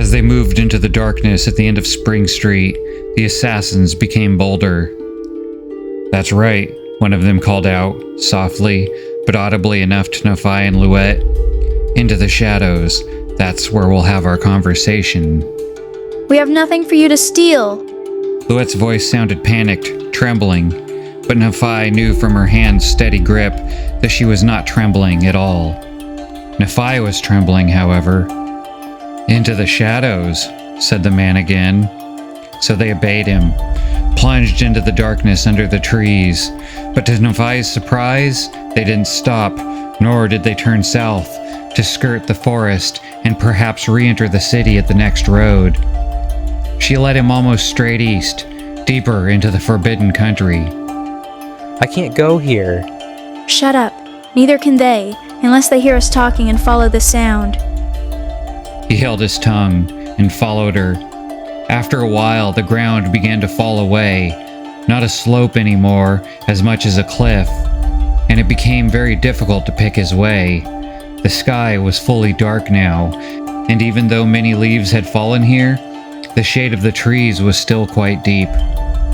As they moved into the darkness at the end of Spring Street, the assassins became bolder. "That's right," one of them called out, softly, but audibly enough to Nafai and Louette. "Into the shadows. That's where we'll have our conversation." We have nothing for you to steal. Louette's voice sounded panicked, trembling, but Nafai knew from her hand's steady grip that she was not trembling at all. Nafai was trembling, however. "Into the shadows," said the man again. So they obeyed him, plunged into the darkness under the trees. But to Nafai's surprise, they didn't stop, nor did they turn south to skirt the forest and perhaps re-enter the city at the next road. She led him almost straight east, deeper into the forbidden country. "I can't go here." Shut up. Neither can they, unless they hear us talking and follow the sound. He held his tongue and followed her. After a while, the ground began to fall away, not a slope anymore, as much as a cliff, and it became very difficult to pick his way. The sky was fully dark now, and even though many leaves had fallen here, the shade of the trees was still quite deep.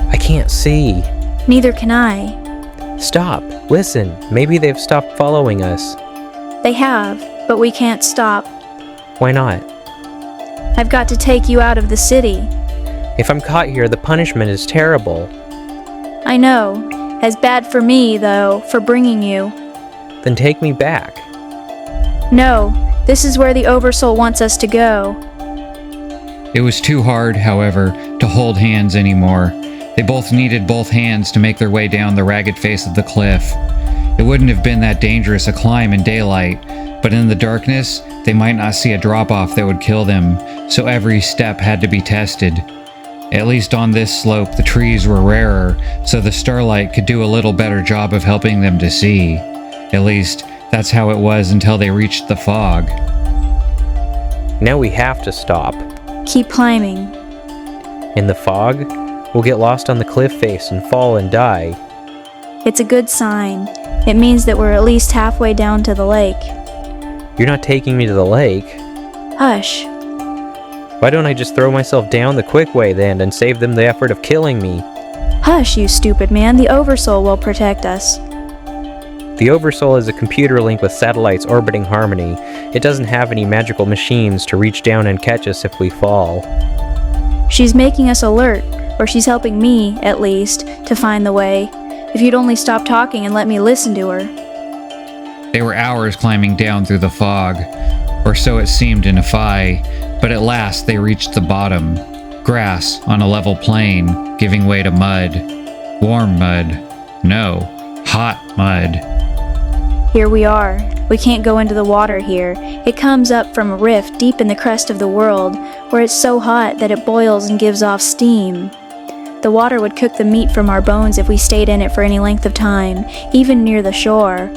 "I can't see." Neither can I. "Stop. Listen. Maybe they've stopped following us." They have, but we can't stop. "Why not?" I've got to take you out of the city. "If I'm caught here, the punishment is terrible." I know. As bad for me, though, for bringing you. "Then take me back." No, this is where the Oversoul wants us to go. It was too hard, however, to hold hands anymore. They both needed both hands to make their way down the ragged face of the cliff. It wouldn't have been that dangerous a climb in daylight, but in the darkness, they might not see a drop-off that would kill them, so every step had to be tested. At least on this slope, the trees were rarer, so the starlight could do a little better job of helping them to see. At least, that's how it was until they reached the fog. "Now we have to stop." Keep climbing. "In the fog? We'll get lost on the cliff face and fall and die." It's a good sign. It means that we're at least halfway down to the lake. "You're not taking me to the lake." Hush. "Why don't I just throw myself down the quick way then and save them the effort of killing me?" Hush, you stupid man. The Oversoul will protect us. The Oversoul is a computer link with satellites orbiting Harmony. It doesn't have any magical machines to reach down and catch us if we fall. She's making us alert, or she's helping me, at least, to find the way. If you'd only stop talking and let me listen to her. They were hours climbing down through the fog, or so it seemed to Nafai, but at last they reached the bottom. Grass on a level plain, giving way to mud. Warm mud. No, hot mud. Here we are. We can't go into the water here. It comes up from a rift deep in the crest of the world, where it's so hot that it boils and gives off steam. The water would cook the meat from our bones if we stayed in it for any length of time, even near the shore.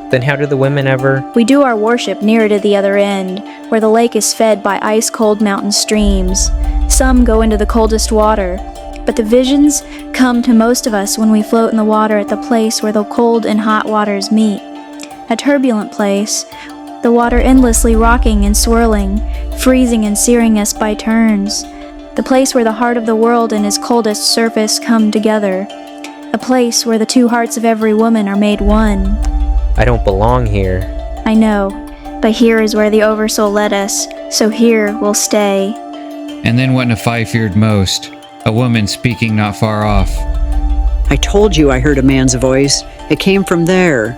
Then how do the women ever? We do our worship nearer to the other end, where the lake is fed by ice-cold mountain streams. Some go into the coldest water, but the visions come to most of us when we float in the water at the place where the cold and hot waters meet. A turbulent place, the water endlessly rocking and swirling, freezing and searing us by turns. The place where the heart of the world and its coldest surface come together. A place where the two hearts of every woman are made one. I don't belong here. I know, but here is where the Oversoul led us, so here we'll stay. And then what Nafai feared most, a woman speaking not far off. I told you I heard a man's voice. It came from there.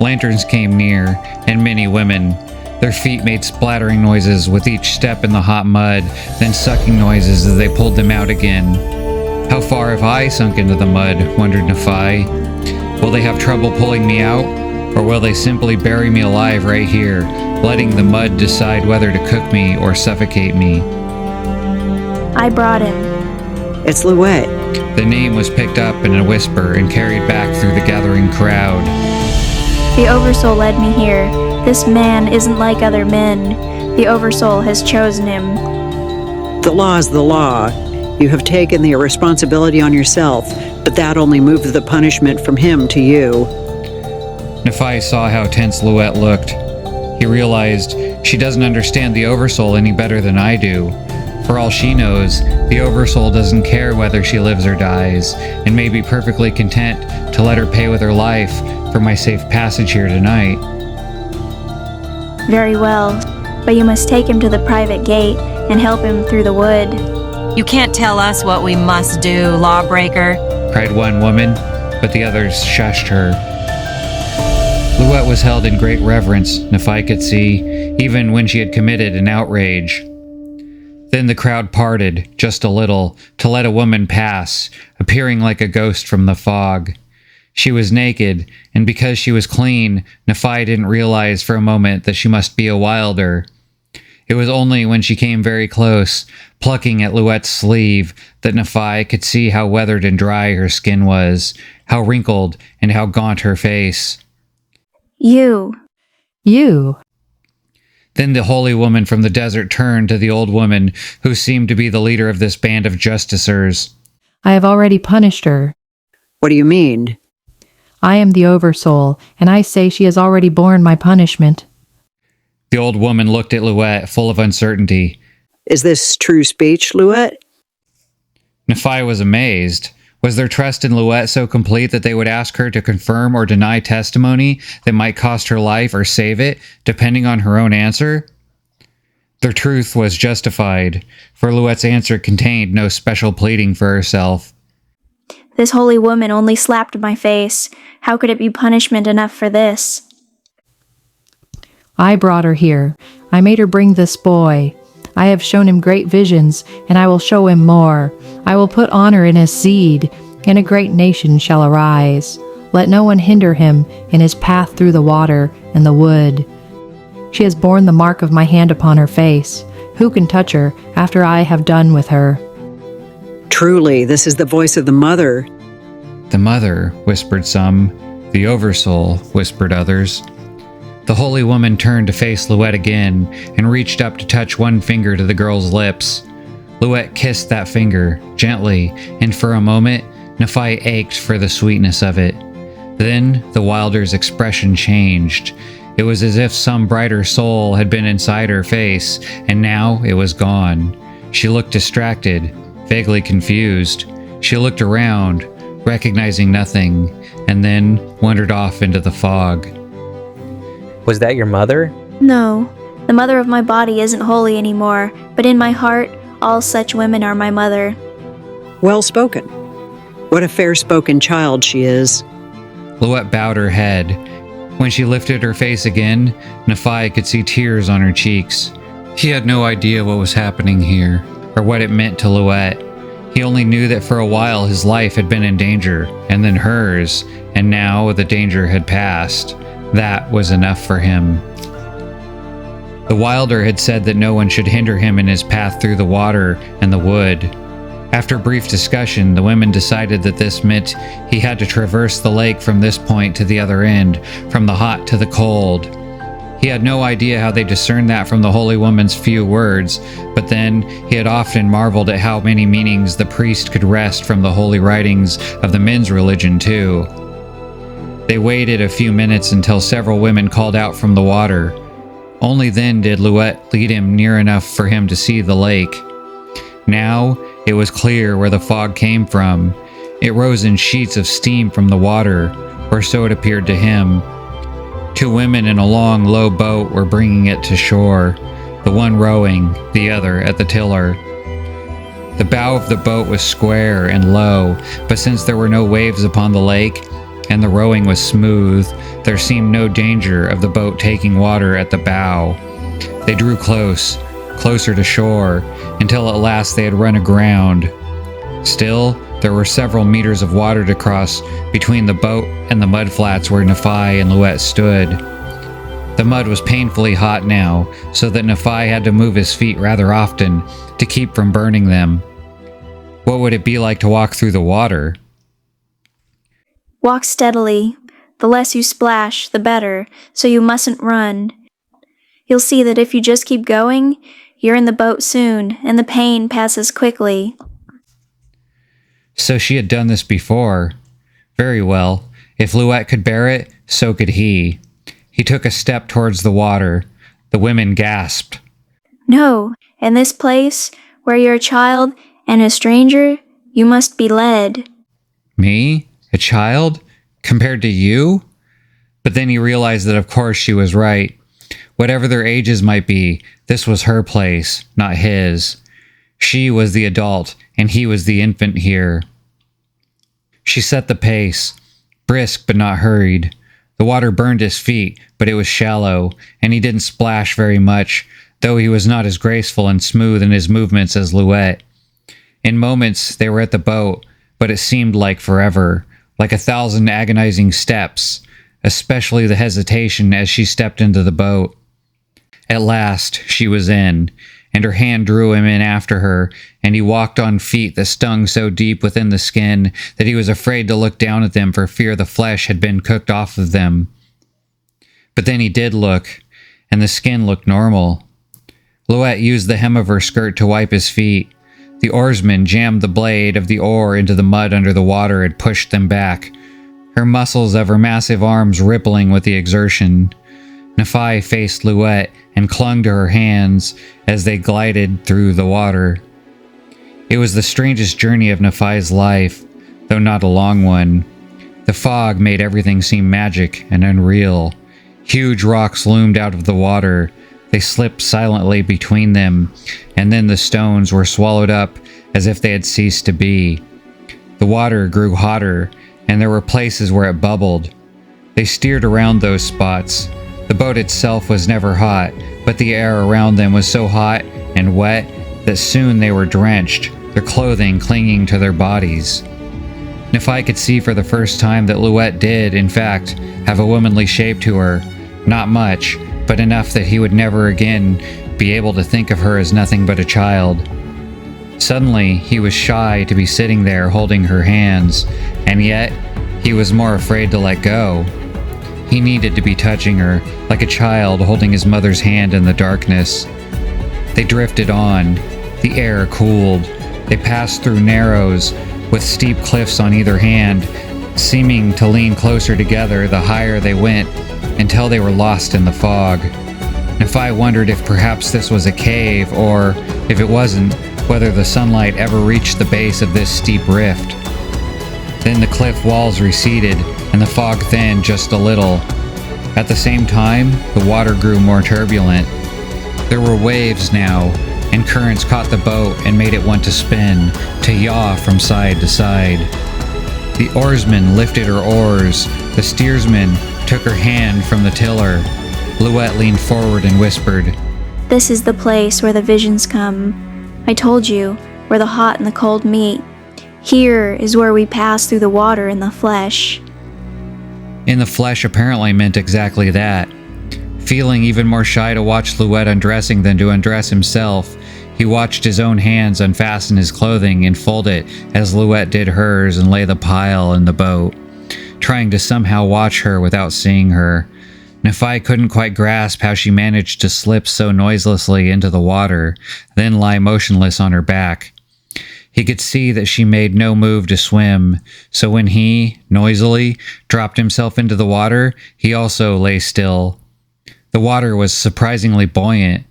Lanterns came near, and many women. Their feet made splattering noises with each step in the hot mud, then sucking noises as they pulled them out again. How far have I sunk into the mud, wondered Nafai. Will they have trouble pulling me out, or will they simply bury me alive right here, letting the mud decide whether to cook me or suffocate me? I brought him. It's Louette. The name was picked up in a whisper and carried back through the gathering crowd. The Oversoul led me here. This man isn't like other men. The Oversoul has chosen him. The law is the law. You have taken the responsibility on yourself, but that only moved the punishment from him to you. Nafai saw how tense Louette looked. He realized she doesn't understand the Oversoul any better than I do. For all she knows, the Oversoul doesn't care whether she lives or dies, and may be perfectly content to let her pay with her life for my safe passage here tonight. Very well, but you must take him to the private gate and help him through the wood. You can't tell us what we must do, lawbreaker. Cried one woman, but the others shushed her. Louette was held in great reverence, Nafai could see, even when she had committed an outrage. Then the crowd parted, just a little, to let a woman pass, appearing like a ghost from the fog. She was naked, and because she was clean, Nafai didn't realize for a moment that she must be a wilder. It was only when she came very close, plucking at Louette's sleeve, that Nafai could see how weathered and dry her skin was, how wrinkled and how gaunt her face. You. Then the holy woman from the desert turned to the old woman, who seemed to be the leader of this band of justicers. I have already punished her. What do you mean? I am the Oversoul, and I say she has already borne my punishment. The old woman looked at Louette, full of uncertainty. Is this true speech, Louette? Nafai was amazed. Was their trust in Louette so complete that they would ask her to confirm or deny testimony that might cost her life or save it, depending on her own answer? Their truth was justified, for Louette's answer contained no special pleading for herself. This holy woman only slapped my face. How could it be punishment enough for this? I brought her here. I made her bring this boy. I have shown him great visions, and I will show him more. I will put honor in his seed, and a great nation shall arise. Let no one hinder him in his path through the water and the wood. She has borne the mark of my hand upon her face. Who can touch her after I have done with her? Truly, this is the voice of the mother. The mother, whispered some. The Oversoul, whispered others. The holy woman turned to face Louette again and reached up to touch one finger to the girl's lips. Louette kissed that finger, gently, and for a moment, Nafai ached for the sweetness of it. Then the wilder's expression changed. It was as if some brighter soul had been inside her face, and now it was gone. She looked distracted, vaguely confused. She looked around, recognizing nothing, and then wandered off into the fog. Was that your mother? No, the mother of my body isn't holy anymore, but in my heart, all such women are my mother. Well spoken. What a fair-spoken child she is. Louette bowed her head. When she lifted her face again, Nafai could see tears on her cheeks. He had no idea what was happening here, or what it meant to Louette. He only knew that for a while his life had been in danger, and then hers, and now the danger had passed. That was enough for him. The wilder had said that no one should hinder him in his path through the water and the wood. After brief discussion, the women decided that this meant he had to traverse the lake from this point to the other end, from the hot to the cold. He had no idea how they discerned that from the holy woman's few words, but then he had often marveled at how many meanings the priest could wrest from the holy writings of the men's religion too. They waited a few minutes until several women called out from the water. Only then did Louette lead him near enough for him to see the lake. Now it was clear where the fog came from. It rose in sheets of steam from the water, or so it appeared to him. Two women in a long, low boat were bringing it to shore, the one rowing, the other at the tiller. The bow of the boat was square and low, but since there were no waves upon the lake, and the rowing was smooth, there seemed no danger of the boat taking water at the bow. They drew closer to shore, until at last they had run aground. Still, there were several meters of water to cross between the boat and the mudflats where Nafai and Louette stood. The mud was painfully hot now, so that Nafai had to move his feet rather often to keep from burning them. What would it be like to walk through the water? Walk steadily. The less you splash, the better, so you mustn't run. You'll see that if you just keep going, you're in the boat soon, and the pain passes quickly. So she had done this before. Very well. If Louette could bear it, so could he. He took a step towards the water. The women gasped. No, in this place, where you're a child and a stranger, you must be led. Me? A child? Compared to you? But then he realized that of course she was right. Whatever their ages might be, this was her place, not his. She was the adult, and he was the infant here. She set the pace, brisk but not hurried. The water burned his feet, but it was shallow, and he didn't splash very much, though he was not as graceful and smooth in his movements as Louette. In moments, they were at the boat, but it seemed like forever, like 1,000 agonizing steps, especially the hesitation as she stepped into the boat. At last, she was in, and her hand drew him in after her, and he walked on feet that stung so deep within the skin that he was afraid to look down at them for fear the flesh had been cooked off of them. But then he did look, and the skin looked normal. Louette used the hem of her skirt to wipe his feet. The oarsman jammed the blade of the oar into the mud under the water and pushed them back, her muscles of her massive arms rippling with the exertion. Nafai faced Louette and clung to her hands as they glided through the water. It was the strangest journey of Nafai's life, though not a long one. The fog made everything seem magic and unreal. Huge rocks loomed out of the water. They slipped silently between them, and then the stones were swallowed up as if they had ceased to be. The water grew hotter, and there were places where it bubbled. They steered around those spots. The boat itself was never hot, but the air around them was so hot and wet that soon they were drenched, their clothing clinging to their bodies. Nafai could see for the first time that Louette did, in fact, have a womanly shape to her. Not much, but enough that he would never again be able to think of her as nothing but a child. Suddenly, he was shy to be sitting there holding her hands, and yet he was more afraid to let go. He needed to be touching her, like a child holding his mother's hand in the darkness. They drifted on. The air cooled. They passed through narrows, with steep cliffs on either hand, seeming to lean closer together the higher they went, until they were lost in the fog. Nafai wondered if perhaps this was a cave, or, if it wasn't, whether the sunlight ever reached the base of this steep rift. Then the cliff walls receded, and the fog thinned just a little. At the same time, the water grew more turbulent. There were waves now, and currents caught the boat and made it want to spin, to yaw from side to side. The oarsman lifted her oars. The steersman took her hand from the tiller. Louette leaned forward and whispered, This is the place where the visions come. I told you, where the hot and the cold meet. Here is where we pass through the water in the flesh. In the flesh apparently meant exactly that. Feeling even more shy to watch Louette undressing than to undress himself, he watched his own hands unfasten his clothing and fold it as Louette did hers and lay the pile in the boat, trying to somehow watch her without seeing her. Nafai couldn't quite grasp how she managed to slip so noiselessly into the water, then lie motionless on her back. He could see that she made no move to swim, so when he, noisily, dropped himself into the water, he also lay still. The water was surprisingly buoyant.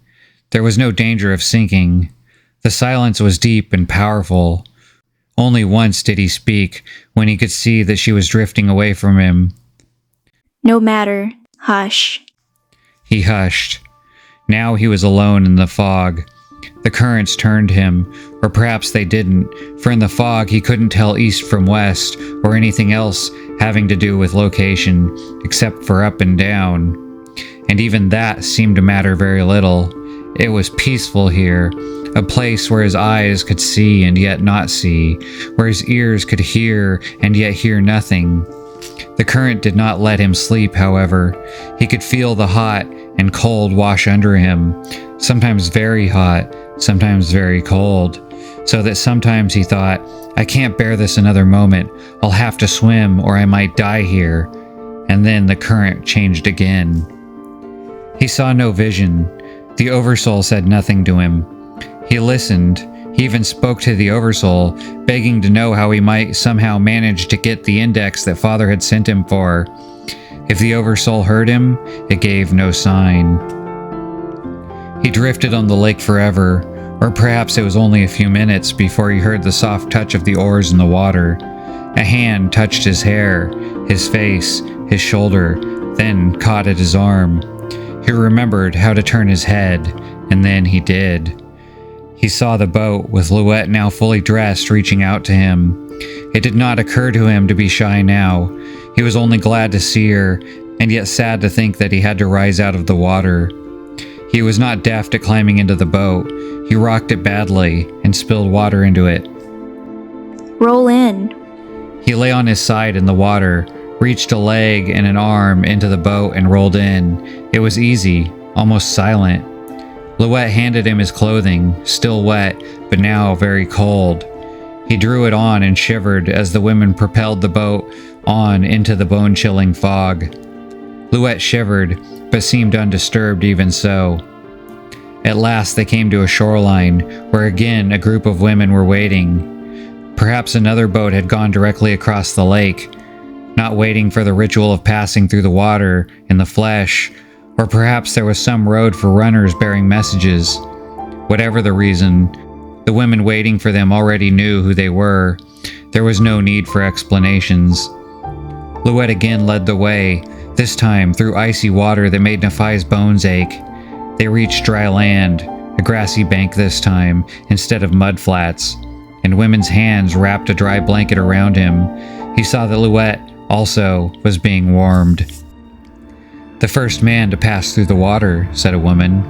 There was no danger of sinking. The silence was deep and powerful. Only once did he speak, when he could see that she was drifting away from him. No matter. Hush. He hushed. Now he was alone in the fog. The currents turned him, or perhaps they didn't, for in the fog he couldn't tell east from west, or anything else having to do with location, except for up and down. And even that seemed to matter very little. It was peaceful here, a place where his eyes could see and yet not see, where his ears could hear and yet hear nothing. The current did not let him sleep, however. He could feel the hot and cold wash under him, sometimes very hot, sometimes very cold, so that sometimes he thought, I can't bear this another moment. I'll have to swim or I might die here. And then the current changed again. He saw no vision. The Oversoul said nothing to him. He listened. He even spoke to the Oversoul, begging to know how he might somehow manage to get the index that Father had sent him for. If the Oversoul heard him, it gave no sign. He drifted on the lake forever, or perhaps it was only a few minutes before he heard the soft touch of the oars in the water. A hand touched his hair, his face, his shoulder, then caught at his arm. He remembered how to turn his head, and then he did. He saw the boat, with Louette now fully dressed, reaching out to him. It did not occur to him to be shy now. He was only glad to see her, and yet sad to think that he had to rise out of the water. He was not deft at climbing into the boat. He rocked it badly and spilled water into it. Roll in. He lay on his side in the water, reached a leg and an arm into the boat and rolled in. It was easy, almost silent. Louette handed him his clothing, still wet, but now very cold. He drew it on and shivered as the women propelled the boat on into the bone-chilling fog. Louette shivered, but seemed undisturbed even so. At last they came to a shoreline, where again a group of women were waiting. Perhaps another boat had gone directly across the lake, not waiting for the ritual of passing through the water in the flesh, or perhaps there was some road for runners bearing messages. Whatever the reason, the women waiting for them already knew who they were. There was no need for explanations. Louette again led the way, this time through icy water that made Nafai's bones ache. They reached dry land, a grassy bank this time, instead of mud flats, and women's hands wrapped a dry blanket around him. He saw that Louette also was being warmed. "The first man to pass through the water," said a woman.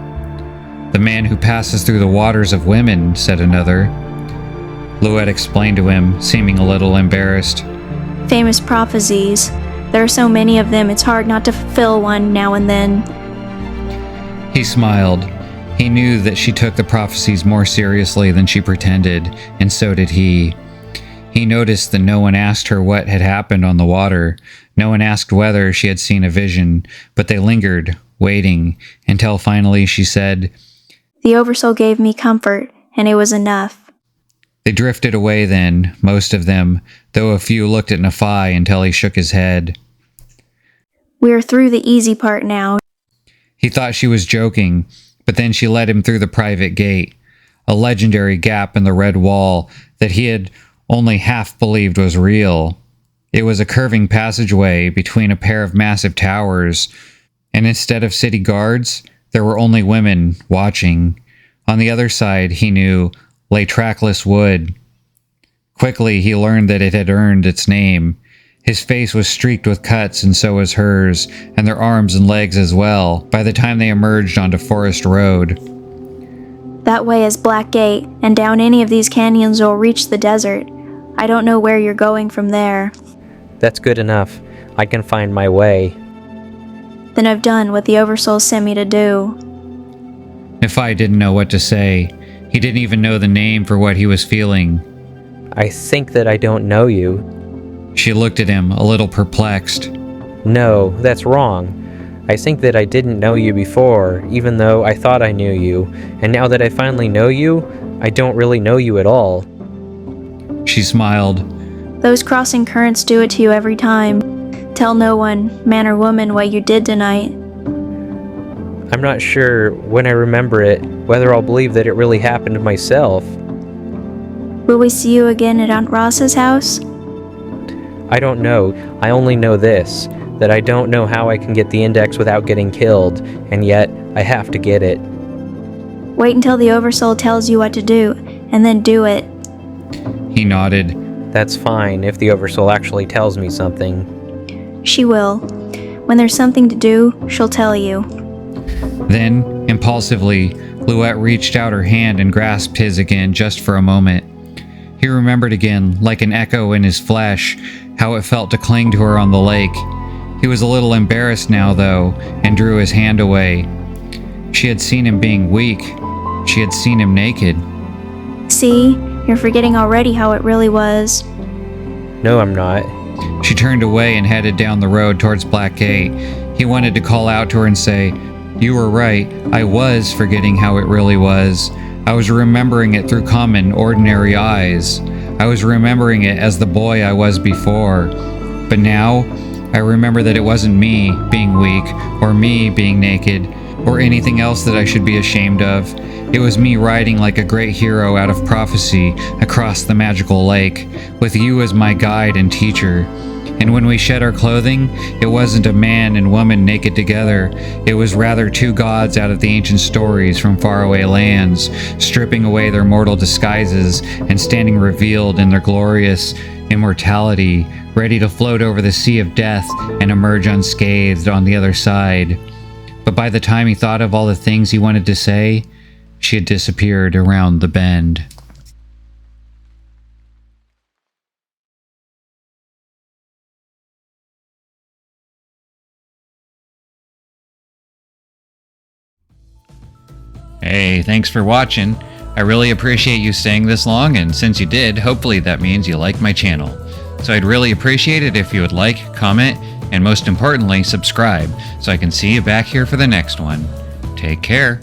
"The man who passes through the waters of women," said another. Louette explained to him, seeming a little embarrassed. Famous prophecies. There are so many of them, it's hard not to fulfill one now and then. He smiled. He knew that she took the prophecies more seriously than she pretended, and so did he. He noticed that no one asked her what had happened on the water. No one asked whether she had seen a vision, but they lingered, waiting, until finally she said, The Oversoul gave me comfort, and it was enough. They drifted away then, most of them, though a few looked at Nafai until he shook his head. We are through the easy part now. He thought she was joking, but then she led him through the private gate, a legendary gap in the red wall that he had only half believed was real. It was a curving passageway between a pair of massive towers, and instead of city guards, there were only women watching. On the other side, he knew, lay trackless wood. Quickly, he learned that it had earned its name. His face was streaked with cuts, and so was hers, and their arms and legs as well, by the time they emerged onto Forest Road. That way is Black Gate, and down any of these canyons you'll reach the desert. I don't know where you're going from there. That's good enough. I can find my way. Then I've done what the Oversoul sent me to do. Nafai didn't know what to say. He didn't even know the name for what he was feeling. I think that I don't know you. She looked at him, a little perplexed. No, that's wrong. I think that I didn't know you before, even though I thought I knew you, and now that I finally know you, I don't really know you at all. She smiled. Those crossing currents do it to you every time. Tell no one, man or woman, what you did tonight. I'm not sure, when I remember it, whether I'll believe that it really happened myself. Will we see you again at Aunt Ross's house? I don't know. I only know this, that I don't know how I can get the index without getting killed, and yet I have to get it. Wait until the Oversoul tells you what to do, and then do it. He nodded. That's fine, if the Oversoul actually tells me something. She will. When there's something to do, she'll tell you. Then, impulsively, Louette reached out her hand and grasped his again just for a moment. He remembered again, like an echo in his flesh, how it felt to cling to her on the lake. He was a little embarrassed now, though, and drew his hand away. She had seen him being weak. She had seen him naked. See? You're forgetting already how it really was. No, I'm not. She turned away and headed down the road towards Black Gate. He wanted to call out to her and say, "You were right. I was forgetting how it really was. I was remembering it through common, ordinary eyes. I was remembering it as the boy I was before. But now, I remember that it wasn't me being weak or me being naked, or anything else that I should be ashamed of. It was me riding like a great hero out of prophecy across the magical lake, with you as my guide and teacher. And when we shed our clothing, it wasn't a man and woman naked together. It was rather two gods out of the ancient stories from faraway lands, stripping away their mortal disguises and standing revealed in their glorious immortality, ready to float over the sea of death and emerge unscathed on the other side. But by the time he thought of all the things he wanted to say, she had disappeared around the bend. Hey, thanks for watching. I really appreciate you staying this long, and since you did, hopefully that means you like my channel. So I'd really appreciate it if you would like, comment, and most importantly, subscribe, so I can see you back here for the next one. Take care.